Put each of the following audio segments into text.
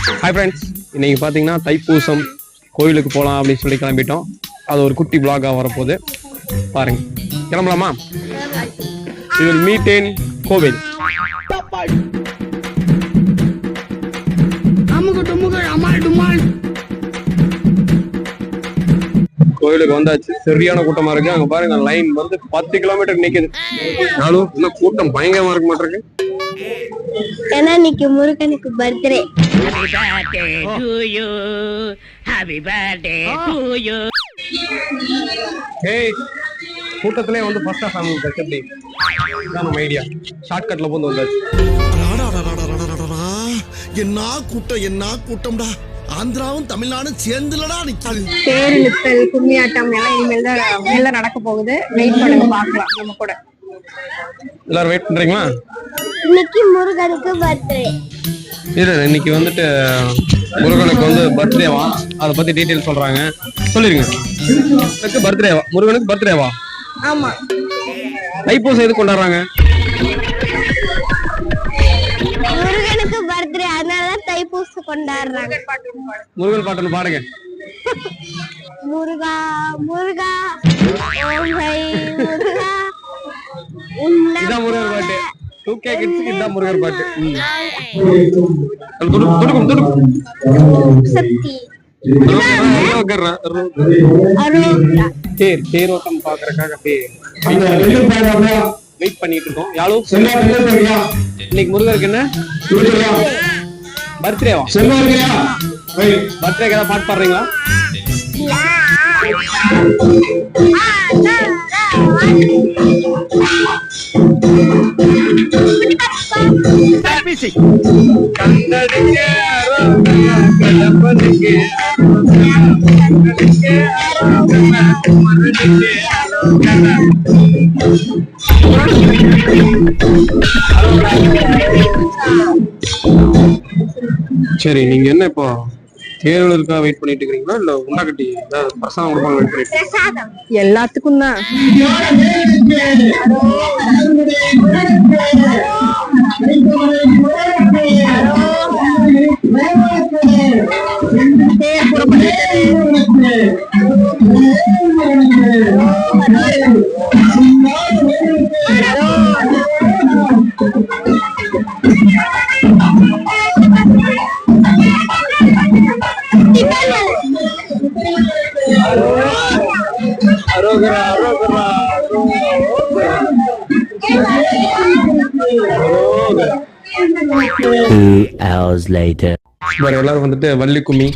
Hi friends, இன்னைக்கு பார்த்தீங்கன்னா தைப்பூசம் கோயிலுக்கு போகலாம் அப்படின்னு சொல்லி கிளம்பிட்டோம். அது ஒரு குட்டி பிளாகாக வரப்போகுது, பாருங்க. கிளம்பலாமா? We will meet in கோவில். கோயிலுக்கு வந்தாச்சு. சரியான கூட்டமா இருக்கு. அங்க பாருங்க, லைன் வந்து 10 கிலோமீட்டர் நிக்குது. நானும் இன்னும் கூட்டம் பயங்கரமா இருக்க மாட்டிருக்கு. ஏன்னா இன்னைக்கு முருகனுக்கு பர்த்டே. ஏய், கூட்டத்திலே வந்து ஃபர்ஸ்ட் ஆஃப் ஃபேமிலி கச்சடி. இதான் நம்ம ஐடியா. ஷார்ட்கட்ல போந்து வந்தாச்சு. என்ன கூட்டம்டா. ஆந்திராவும் தமிழ்நாடும் சேர்ந்துலடா நிக்குது. தேர் இழுத்தல், கும்மியாட்டம் எல்லாம் இனிமேல் தான் நடக்க போகுது. வெயிட் பண்ணுங்க, பார்க்கலாம் நம்ம கூட. எல்லாரும் வெயிட் பண்றீங்களா? இன்னைக்கு முருகனுக்கு பர்த்டே. இல்ல, இன்னைக்கு வந்துட்டு முருகனுக்கு வந்து பர்த்டேவா, அதை பத்தி டீடைல் சொல்றாங்க. சொல்லிருங்க. பர்த்டேவா? முருகனுக்கு பர்த்டேவா? ஆமா. தைப்பூசம் எது கொண்டாடுறாங்க? முருகனுக்கு பர்த்டே, அதனாலதான் தைப்பூசம் கொண்டாடுறாங்க. முருகன் பாட்டு பாடுங்க. முருகா முருகா ஓமை முருகா. இதான் முருகர் பாட்டு. 2K கிட்ஸ்க்கு இதான் முருகர் பாட்டு. சக்தி தேரோட்டம் பாக்குறதுக்காக வெயிட் பண்ணிட்டு இருக்கோம். யாரும் இன்னைக்கு முருகருக்கு என்ன பர்த்டேவா? பர்த்டேக்கு ஏதாவது பாட்டு பாடுறீங்களா? சரி, நீங்க என்ன இப்போ தேர்தலுக்காக வெயிட் பண்ணிட்டு இருக்கீங்களா, இல்ல உண்டாக்கட்டி ஏதாவது பிரசாதம் கொடுப்பாங்க வெயிட் பண்ணிட்டு? எல்லாத்துக்கும் தான். எல்லாரும் வந்துட்டு வள்ளி கும்மி,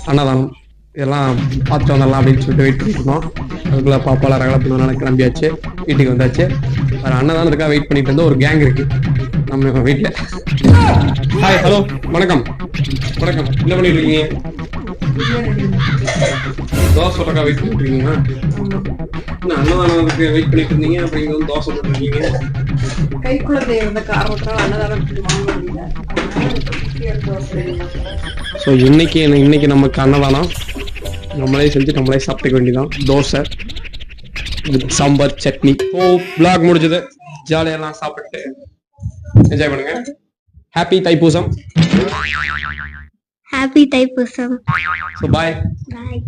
அன்னதானம் இதெல்லாம் பார்த்து வந்துடலாம் அப்படின்னு சொல்லிட்டு வெயிட் பண்ணிட்டு இருந்தோம். அதுக்குள்ள பாப்பால ரகலப்பா கிளம்பியாச்சு, வீட்டுக்கு வந்தாச்சு. வேற அன்னதானத்துக்காக வெயிட் பண்ணிட்டு இருந்தோம். ஒரு கேங் இருக்கு நம்ம வீட்டுல. ஹாய், ஹலோ, வணக்கம். வணக்கம். என்ன பண்ணிட்டு இருக்கீங்க? தோசை போட்டக்கா வெயிட் பண்ணிட்டு இருக்கீங்களா? அன்னதானத்துக்கு வெயிட் பண்ணிட்டு இருந்தீங்க, அப்புறம் இங்க வந்து தோசை போட்டு இருக்கீங்க. கைக்குழந்தை இருந்த காரணத்தால் அன்னதானம். ஸோ இன்னைக்கு நமக்கு அன்னதானம் நம்மளே செஞ்சு நம்மளே சாப்பிட்டுக்க வேண்டியதான். தோசை வித் சாம்பார் சட்னி. பிளாக் முடிஞ்சது. ஜாலியெல்லாம் சாப்பிட்டு என்ஜாய் பண்ணுங்க. Happy Thaipusam. Happy Thaipusam. So bye. பாய்.